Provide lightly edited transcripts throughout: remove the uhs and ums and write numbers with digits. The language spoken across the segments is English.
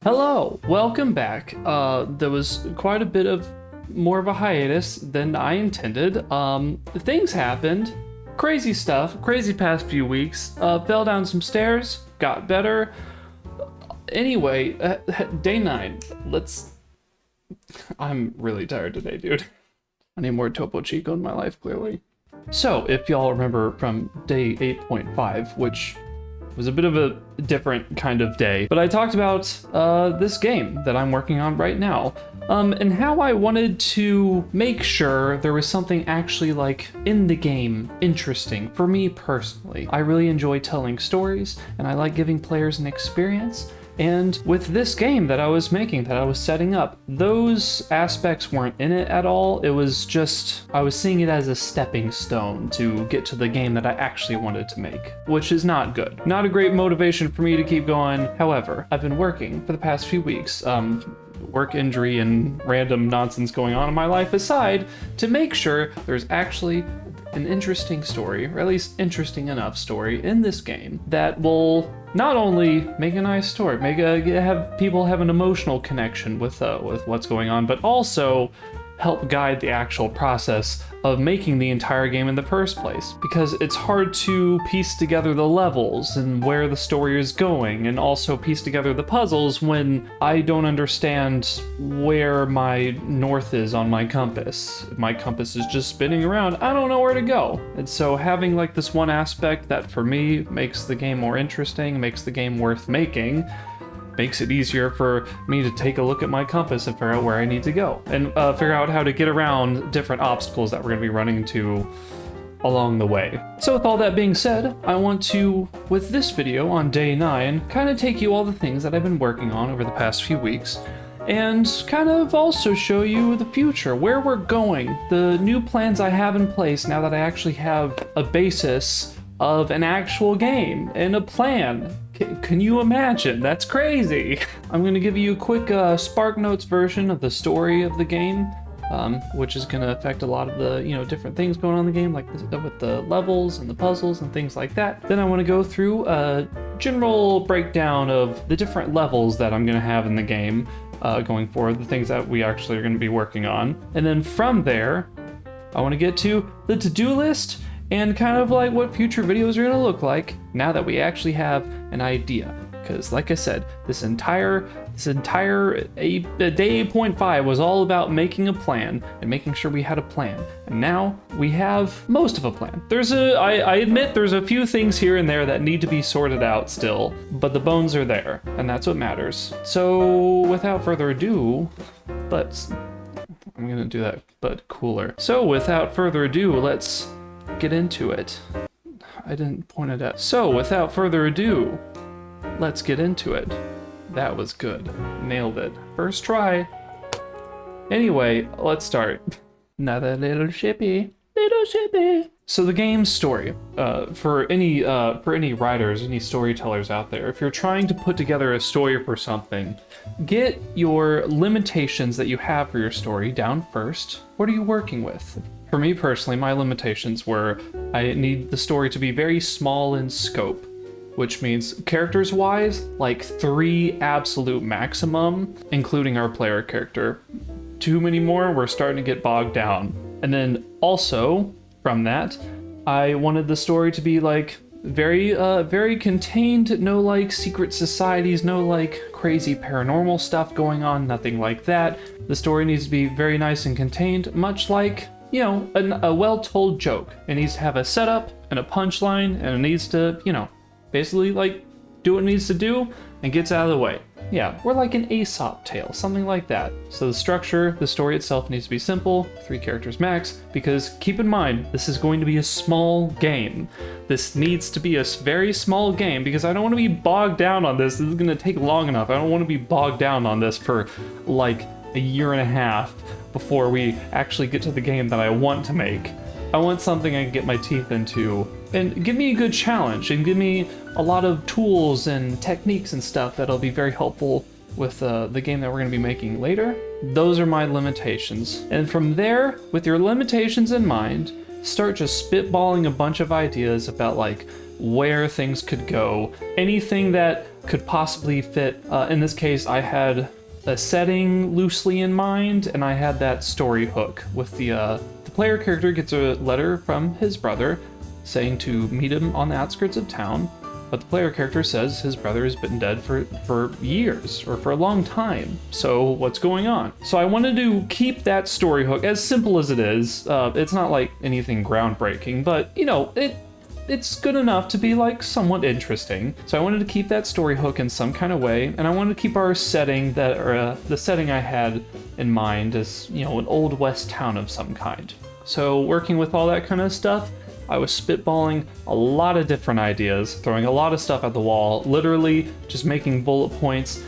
Hello, welcome back. There was quite a bit of more of a hiatus than I intended. Things happened, crazy stuff, crazy past few weeks. Fell down some stairs, got better. Anyway, day 9. I'm really tired today, dude. I need more Topo Chico in my life, clearly. So, if y'all remember from day 8.5, which was a bit of a different kind of day, but I talked about this game that I'm working on right now, and how I wanted to make sure there was something actually like in the game interesting for me personally. I really enjoy telling stories, and I like giving players an experience. And with this game that I was making, that I was setting up, those aspects weren't in it at all. It was just, I was seeing it as a stepping stone to get to the game that I actually wanted to make, which is not good. Not a great motivation for me to keep going. However, I've been working for the past few weeks, work injury and random nonsense going on in my life aside, to make sure there's actually an interesting story, or at least interesting enough story in this game that will not only make a nice story, have people have an emotional connection with what's going on, but also help guide the actual process of making the entire game in the first place. Because it's hard to piece together the levels and where the story is going, and also piece together the puzzles when I don't understand where my north is on my compass. My compass is just spinning around, I don't know where to go. And so having like this one aspect that for me makes the game more interesting, makes the game worth making, makes it easier for me to take a look at my compass and figure out where I need to go, and figure out how to get around different obstacles that we're going to be running into along the way. So with all that being said, I want to, with this video on day 9, kind of take you all the things that I've been working on over the past few weeks, and kind of also show you the future, where we're going, the new plans I have in place now that I actually have a basis of an actual game and a plan. Can you imagine? That's crazy. I'm gonna give you a quick Spark Notes version of the story of the game, which is gonna affect a lot of the different things going on in the game, like with the levels and the puzzles and things like that. Then I want to go through a general breakdown of the different levels that I'm gonna have in the game going forward, the things that we actually are gonna be working on. And then from there, I want to get to the to-do list and kind of like what future videos are going to look like now that we actually have an idea. Because like I said, this entire day 8.5 was all about making a plan and making sure we had a plan. And now we have most of a plan. I admit there's a few things here and there that need to be sorted out still, but the bones are there, and that's what matters. So without further ado, I'm gonna do that, but cooler. So without further ado, let's get into it. I didn't point it out. So without further ado, let's get into it. That was good. Nailed it. First try. Anyway, let's start. Another little shippy. Little shippy. So the game's story, for any writers, any storytellers out there, if you're trying to put together a story for something, get your limitations that you have for your story down first. What are you working with? For me personally, my limitations were I need the story to be very small in scope, which means characters-wise, like 3 absolute maximum, including our player character. Too many more, we're starting to get bogged down. And then also, from that, I wanted the story to be like very contained, no like secret societies, no like crazy paranormal stuff going on, nothing like that. The story needs to be very nice and contained, much like a well-told joke. It needs to have a setup and a punchline, and it needs to, basically like do what it needs to do and gets out of the way. Yeah, we're like an Aesop tale, something like that. So the structure, the story itself needs to be simple, 3 characters max, because keep in mind, this is going to be a small game. This needs to be a very small game because I don't want to be bogged down on this. This is going to take long enough. I don't want to be bogged down on this for like a year and a half before we actually get to the game that I want to make. I want something I can get my teeth into and give me a good challenge and give me a lot of tools and techniques and stuff that'll be very helpful with the game that we're going to be making later. Those are my limitations. And from there, with your limitations in mind, start just spitballing a bunch of ideas about like where things could go, anything that could possibly fit. In this case, I had a setting loosely in mind, and I had that story hook with the player character gets a letter from his brother saying to meet him on the outskirts of town, but the player character says his brother has been dead for years, or for a long time. So what's going on? So I wanted to keep that story hook, as simple as it is. It's not like anything groundbreaking, but you know, it's good enough to be like somewhat interesting. So I wanted to keep that story hook in some kind of way, and I wanted to keep our setting the setting I had in mind as, you know, an old west town of some kind. So working with all that kind of stuff, I was spitballing a lot of different ideas, throwing a lot of stuff at the wall, literally just making bullet points.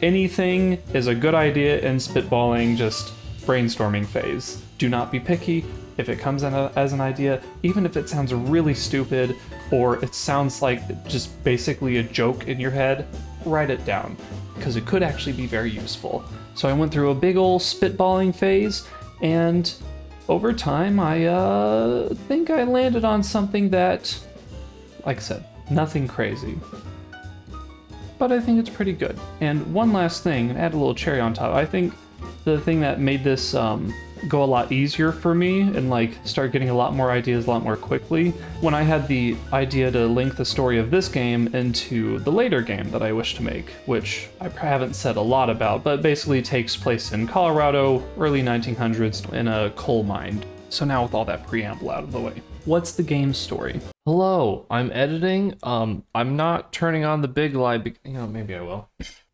Anything is a good idea in spitballing, just brainstorming phase. Do not be picky. If it comes in as an idea, even if it sounds really stupid or it sounds like just basically a joke in your head, write it down, because it could actually be very useful. So I went through a big ol' spitballing phase, and over time I think I landed on something that, like I said, nothing crazy, but I think it's pretty good. And one last thing, add a little cherry on top, I think the thing that made this go a lot easier for me and like start getting a lot more ideas a lot more quickly, when I had the idea to link the story of this game into the later game that I wish to make, which I haven't said a lot about, but basically takes place in Colorado, early 1900s, in a coal mine. So now with all that preamble out of the way, what's the game's story? Hello, I'm editing. I'm not turning on the big light, you know, maybe I will.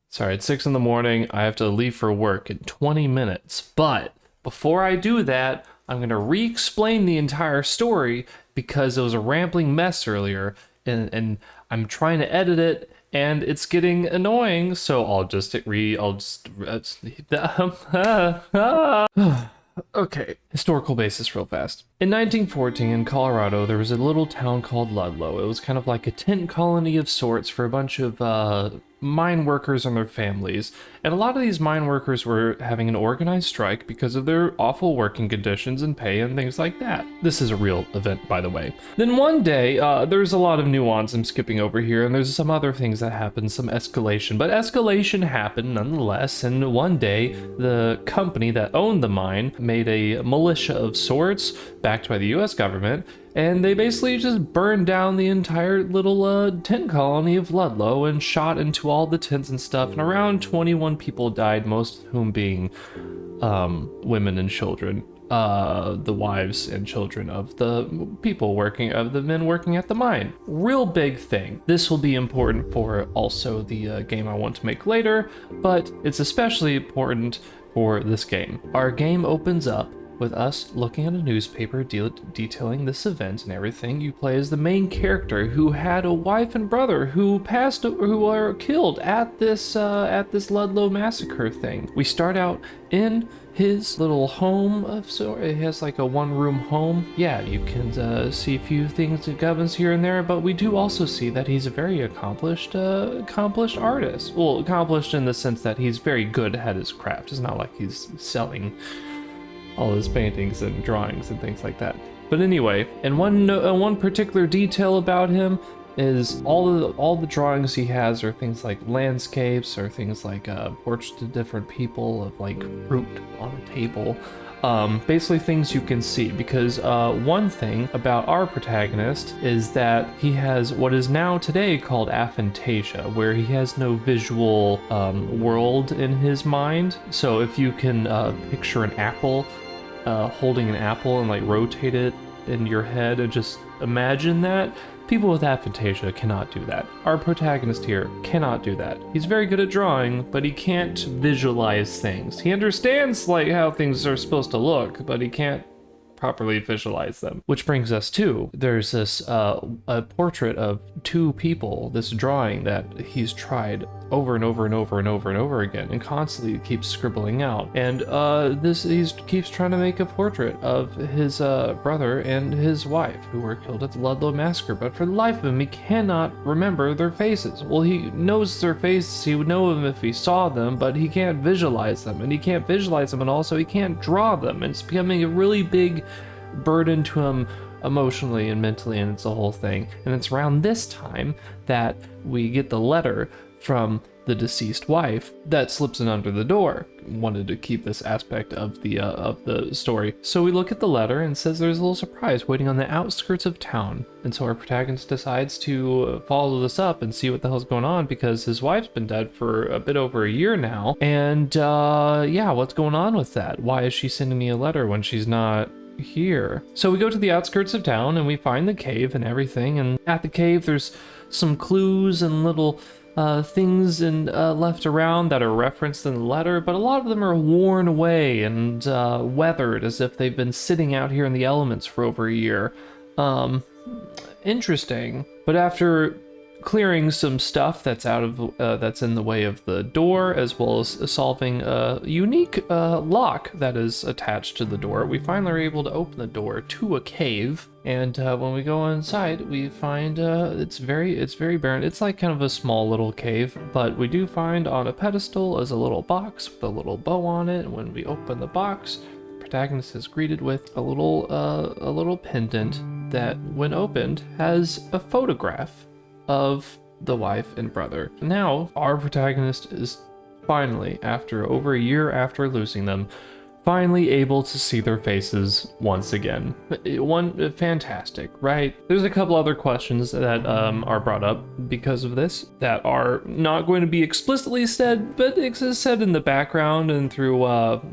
Sorry, it's 6 in the morning. I have to leave for work in 20 minutes, but before I do that, I'm going to re-explain the entire story because it was a rambling mess earlier, and I'm trying to edit it, and it's getting annoying, so Okay, historical basis real fast. In 1914 in Colorado, there was a little town called Ludlow. It was kind of like a tent colony of sorts for a bunch of mine workers and their families. And a lot of these mine workers were having an organized strike because of their awful working conditions and pay and things like that. This is a real event, by the way. Then one day, there's a lot of nuance I'm skipping over here, and there's some other things that happened, some escalation. But escalation happened nonetheless, and one day, the company that owned the mine made a militia of sorts, backed by the US government, and they basically just burned down the entire little tent colony of Ludlow and shot into all the tents and stuff, and around 21 people died, most of whom being women and children, the wives and children of the men working at the mine. Real big thing. This will be important for also the game I want to make later, but it's especially important for this game. Our game opens up with us looking at a newspaper detailing this event and everything. You play as the main character who had a wife and brother who were killed at this Ludlow massacre thing. We start out in his little home so it has like a one-room home. Yeah, you can see a few things that governs here and there, but we do also see that he's a very accomplished artist. Well, accomplished in the sense that he's very good at his craft. It's not like he's selling all his paintings and drawings and things like that. But anyway, and one particular detail about him is all the drawings he has are things like landscapes or things like portraits of different people of like fruit on a table. Basically things you can see, because one thing about our protagonist is that he has what is now today called aphantasia, where he has no visual world in his mind. So if you can picture an apple, holding an apple and like rotate it in your head and just imagine that, people with aphantasia cannot do that. Our protagonist here cannot do that. He's very good at drawing, but he can't visualize things. He understands like how things are supposed to look, but he can't properly visualize them. Which brings us to, there's this a portrait of two people, this drawing that he's tried over and over and over and over and over again and constantly keeps scribbling out. And he keeps trying to make a portrait of his brother and his wife who were killed at the Ludlow massacre, but for the life of him he cannot remember their faces. Well, he knows their faces, he would know them if he saw them, but he can't visualize them, and he can't visualize them, and also he can't draw them, and it's becoming a really big burden to him emotionally and mentally, and it's a whole thing. And it's around this time that we get the letter from the deceased wife that slips in under the door. Wanted to keep this aspect of the story. So we look at the letter and it says there's a little surprise waiting on the outskirts of town. And so our protagonist decides to follow this up and see what the hell's going on, because his wife's been dead for a bit over a year now. And yeah, what's going on with that? Why is she sending me a letter when she's not here? So we go to the outskirts of town and we find the cave and everything. And at the cave, there's some clues and little things left around that are referenced in the letter, but a lot of them are worn away and weathered, as if they've been sitting out here in the elements for over a year. Interesting. But after clearing some stuff that's that's in the way of the door, as well as solving a unique lock that is attached to the door, we finally are able to open the door to a cave. And when we go inside, we find it's very barren. It's like kind of a small little cave, but we do find on a pedestal is a little box with a little bow on it. And when we open the box, the protagonist is greeted with a little pendant that, when opened, has a photograph of the wife and brother. Now, our protagonist is finally, after over a year after losing them, finally able to see their faces once again. Fantastic, right? There's a couple other questions that are brought up because of this that are not going to be explicitly said, but it's said in the background and through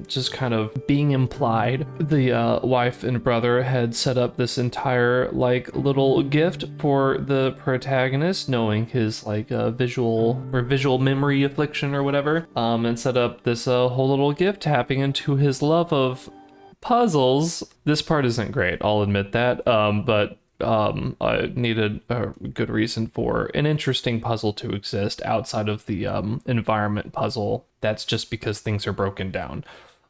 just kind of being implied. The wife and brother had set up this entire like little gift for the protagonist, knowing his like visual memory affliction or whatever, and set up this whole little gift tapping into his love of puzzles. This part isn't great, I'll admit that, but I needed a good reason for an interesting puzzle to exist outside of the environment puzzle. That's just because things are broken down.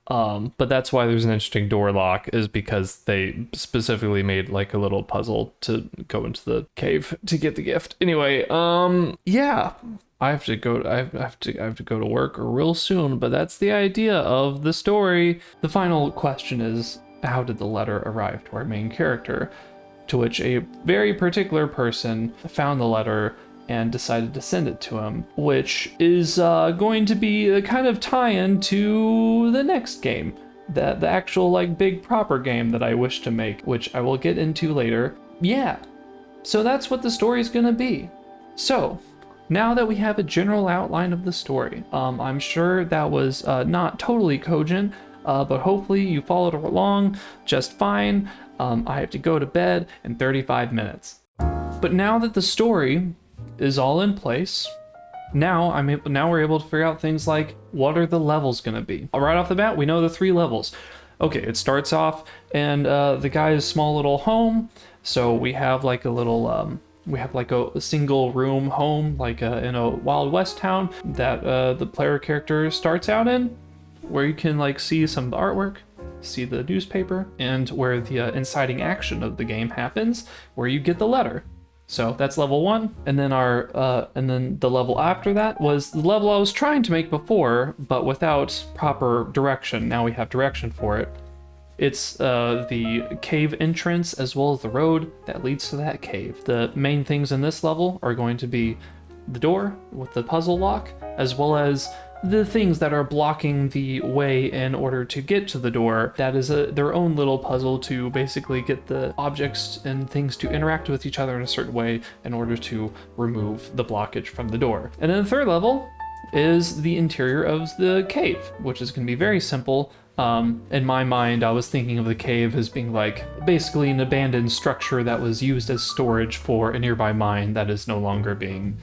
But that's why there's an interesting door lock, is because they specifically made like a little puzzle to go into the cave to get the gift. Anyway, yeah. I have to go to work real soon, but that's the idea of the story. The final question is, how did the letter arrive to our main character? To which a very particular person found the letter and decided to send it to him, which is going to be a kind of tie-in to the next game, the actual like big proper game that I wish to make, which I will get into later. Yeah, so that's what the story is gonna be. So now that we have a general outline of the story, I'm sure that was not totally cogent, but hopefully you followed along just fine. I have to go to bed in 35 minutes. But now that the story is all in place, now we're able to figure out things like, what are the levels going to be? Right off the bat, we know the 3 levels. Okay, it starts off in the guy's small little home. So we have like a little we have like a single room home, like in a Wild West town that the player character starts out in, where you can like see some of the artwork, see the newspaper, and where the inciting action of the game happens, where you get the letter. So that's level 1, and then then the level after that was the level I was trying to make before, but without proper direction. Now we have direction for it. It's the cave entrance as well as the road that leads to that cave. The main things in this level are going to be the door with the puzzle lock, as well as the things that are blocking the way in order to get to the door. That is their own little puzzle to basically get the objects and things to interact with each other in a certain way in order to remove the blockage from the door. And then the third level is the interior of the cave, which is going to be very simple. In my mind, I was thinking of the cave as being like basically an abandoned structure that was used as storage for a nearby mine that is no longer being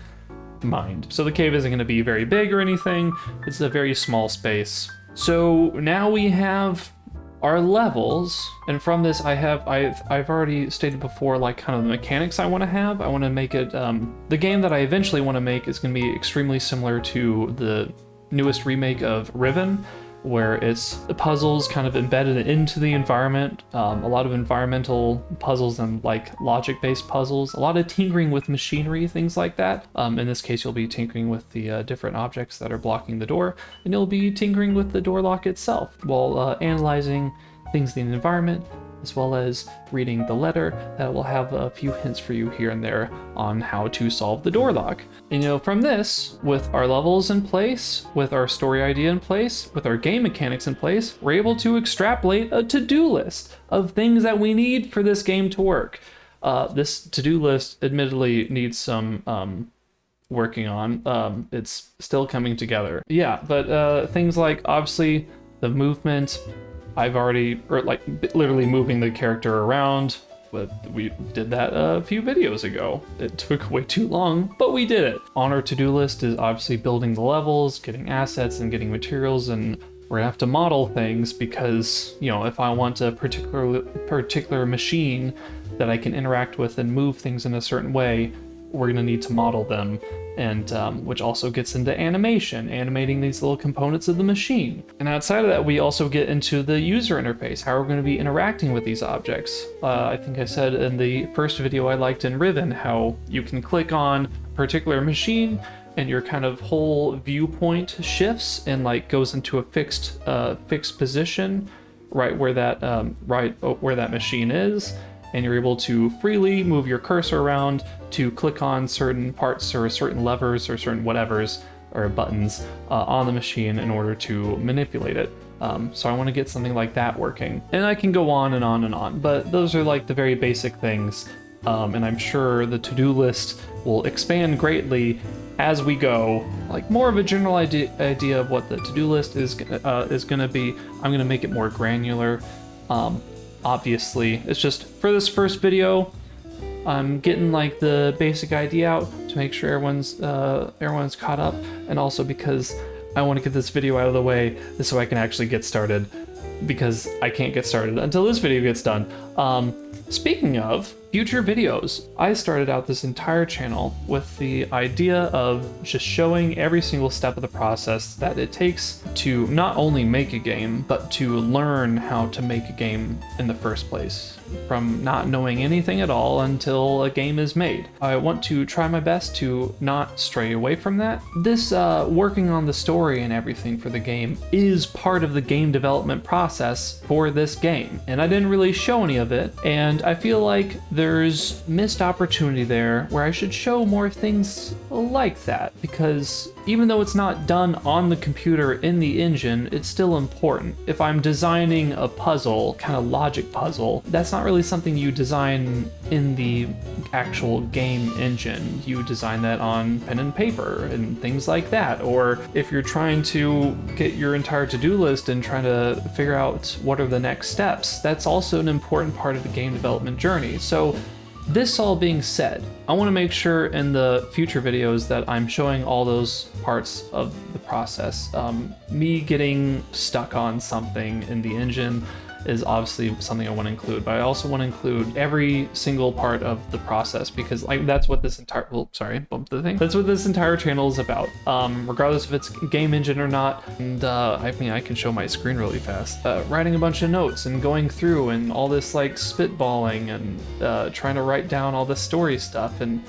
mined. So the cave isn't going to be very big or anything. It's a very small space. So now we have our levels, and from this I've already stated before like kind of the mechanics I want to have. I want to make it the game that I eventually want to make is going to be extremely similar to the newest remake of Riven, where it's the puzzles kind of embedded into the environment, a lot of environmental puzzles and like logic-based puzzles, a lot of tinkering with machinery, things like that. In this case, you'll be tinkering with the different objects that are blocking the door, and you'll be tinkering with the door lock itself while analyzing things in the environment, as well as reading the letter that will have a few hints for you here and there on how to solve the door lock. And, from this, with our levels in place, with our story idea in place, with our game mechanics in place, we're able to extrapolate a to-do list of things that we need for this game to work. This to-do list admittedly needs some working on. It's still coming together. Yeah, but things like obviously the movement, literally moving the character around, but we did that a few videos ago. It took way too long, but we did it. On our to-do list is obviously building the levels, getting assets and getting materials, and we're gonna have to model things because, if I want a particular machine that I can interact with and move things in a certain way, we're gonna need to model them, and which also gets into animating these little components of the machine. And outside of that, we also get into the user interface, how we're going to be interacting with these objects. I think I said in the first video I liked in Riven how you can click on a particular machine and your kind of whole viewpoint shifts and goes into a fixed position right where that machine is. And you're able to freely move your cursor around to click on certain parts or certain levers or certain whatevers or buttons on the machine in order to manipulate it. So I want to get something like that working. And I can go on and on and on, but those are the very basic things. And I'm sure the to-do list will expand greatly as we go. More of a general idea of what the to-do list is going to be. I'm going to make it more granular. Obviously, it's just for this first video, I'm getting the basic idea out to make sure everyone's caught up, and also because I want to get this video out of the way so I can actually get started, because I can't get started until this video gets done. Speaking of future videos, I started out this entire channel with the idea of just showing every single step of the process that it takes to not only make a game, but to learn how to make a game in the first place, from not knowing anything at all until a game is made. I want to try my best to not stray away from that. This working on the story and everything for the game is part of the game development process for this game, and I didn't really show any of it, and I feel like there's missed opportunity there where I should show more things like that, because even though it's not done on the computer in the engine, it's still important. If I'm designing a puzzle, kind of logic puzzle, that's not really something you design in the actual game engine. You design that on pen and paper and things like that. Or if you're trying to get your entire to-do list and trying to figure out what are the next steps, that's also an important part of the game development journey. So this all being said, I want to make sure in the future videos that I'm showing all those parts of the process. Me getting stuck on something in the engine is obviously something I want to include, but I also want to include every single part of the process, because that's what this entire that's what this entire channel is about, regardless if it's game engine or not. And I can show my screen really fast, writing a bunch of notes and going through and all this spitballing and trying to write down all the story stuff and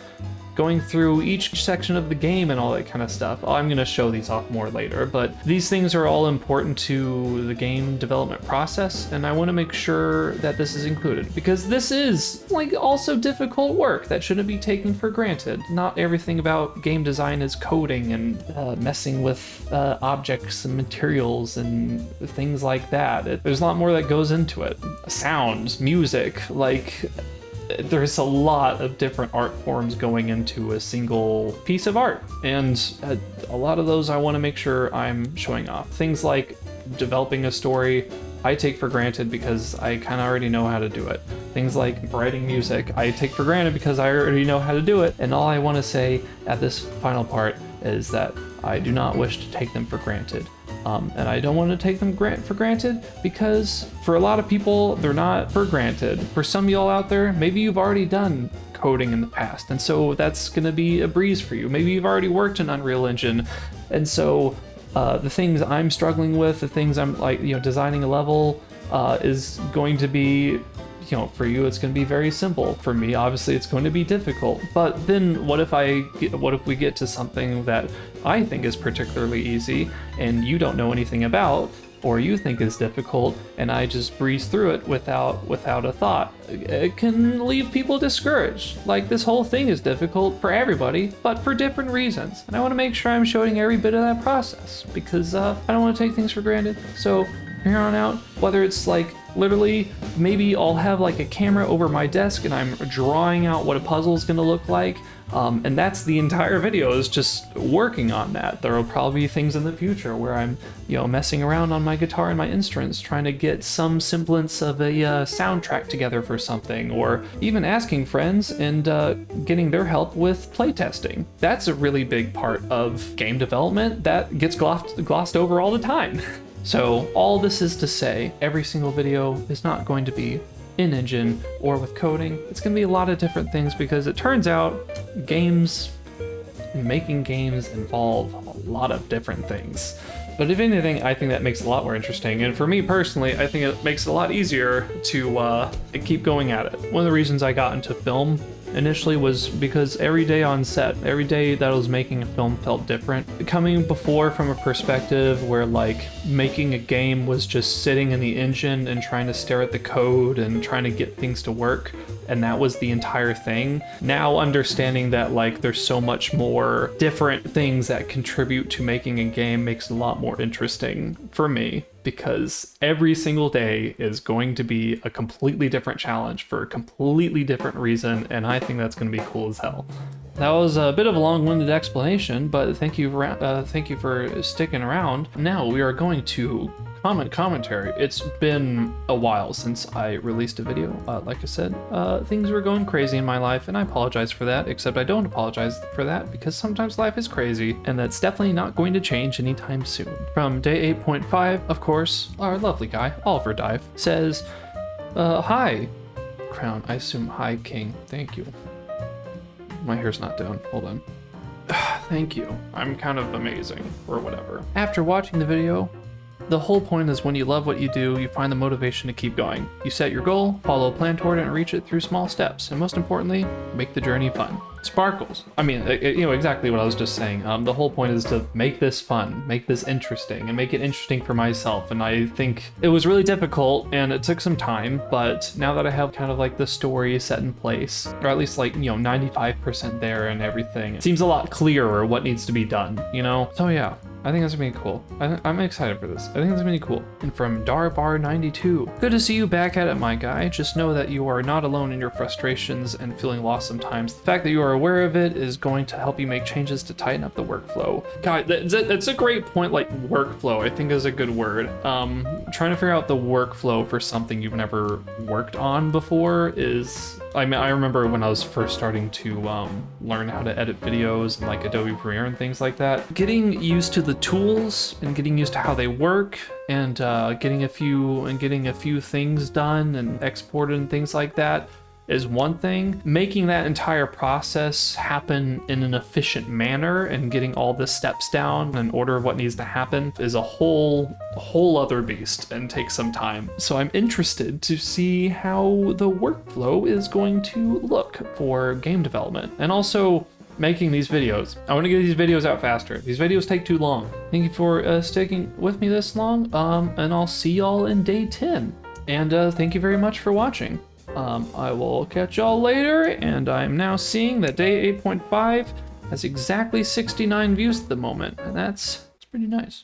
going through each section of the game and all that kind of stuff. I'm going to show these off more later, but these things are all important to the game development process, and I want to make sure that this is included, because this is also difficult work that shouldn't be taken for granted. Not everything about game design is coding and messing with objects and materials and things like that. There's a lot more that goes into it. Sounds, music, there's a lot of different art forms going into a single piece of art, and a lot of those I want to make sure I'm showing off. Things like developing a story, I take for granted because I kind of already know how to do it. Things like writing music, I take for granted because I already know how to do it. And all I want to say at this final part is that I do not wish to take them for granted. And I don't want to take them for granted, because for a lot of people, they're not for granted. For some of y'all out there, maybe you've already done coding in the past, and so that's going to be a breeze for you. Maybe you've already worked in Unreal Engine, and so the things I'm struggling with, the things I'm designing a level is going to be, for you, it's going to be very simple. For me, obviously, it's going to be difficult. But then what if we get to something that I think is particularly easy and you don't know anything about? or you think is difficult and I just breeze through it without a thought, it can leave people discouraged. Like, this whole thing is difficult for everybody, but for different reasons. And I want to make sure I'm showing every bit of that process because I don't want to take things for granted. So from here on out, whether it's like literally maybe I'll have like a camera over my desk and I'm drawing out what a puzzle is going to look like, and that's the entire video, is just working on that. There will probably be things in the future where I'm, messing around on my guitar and my instruments, trying to get some semblance of a soundtrack together for something, or even asking friends and getting their help with playtesting. That's a really big part of game development that gets glossed over all the time. So all this is to say, every single video is not going to be in engine or with coding. It's going to be a lot of different things because it turns out making games involve a lot of different things. But if anything, I think that makes it a lot more interesting. And for me personally, I think it makes it a lot easier to keep going at it. One of the reasons I got into film initially was because every day on set, every day that I was making a film felt different. Coming before from a perspective where like making a game was just sitting in the engine and trying to stare at the code and trying to get things to work, and that was the entire thing. Now understanding that like there's so much more different things that contribute to making a game makes it a lot more interesting for me, because every single day is going to be a completely different challenge for a completely different reason, and I think that's going to be cool as hell. That was a bit of a long-winded explanation, but thank you for sticking around. Now we are going to commentary. It's been a while since I released a video. Like I said, things were going crazy in my life, and I apologize for that, except I don't apologize for that because sometimes life is crazy, and that's definitely not going to change anytime soon. From day 8.5, of course, our lovely guy, Oliver Dive, says, hi, Crown. I assume hi, King. Thank you. My hair's not down. Hold on. Thank you. I'm kind of amazing, or whatever. After watching the video, the whole point is when you love what you do, you find the motivation to keep going. You set your goal, follow a plan toward it, and reach it through small steps. And most importantly, make the journey fun. Sparkles. I mean, exactly what I was just saying. The whole point is to make this fun, make this interesting, and make it interesting for myself. And I think it was really difficult and it took some time, but now that I have kind of like the story set in place, or at least like, 95% there and everything, it seems a lot clearer what needs to be done, So yeah. I think that's gonna be cool. I'm excited for this. I think it's gonna be cool. And from Darbar92, good to see you back at it, my guy. Just know that you are not alone in your frustrations and feeling lost sometimes. The fact that you are aware of it is going to help you make changes to tighten up the workflow. God, that's a great point. Like, workflow, I think is a good word. Trying to figure out the workflow for something you've never worked on before is, I remember when I was first starting to learn how to edit videos and like Adobe Premiere and things like that. Getting used to the tools and getting used to how they work, and getting a few things done and exported and things like that is one thing. Making that entire process happen in an efficient manner and getting all the steps down in order of what needs to happen is a whole other beast and takes some time. So I'm interested to see how the workflow is going to look for game development, and also making these videos. I want to get these videos out faster. These videos take too long. Thank you for sticking with me this long, and I'll see y'all in day 10. And thank you very much for watching. I will catch y'all later, and I'm now seeing that day 8.5 has exactly 69 views at the moment, and that's pretty nice.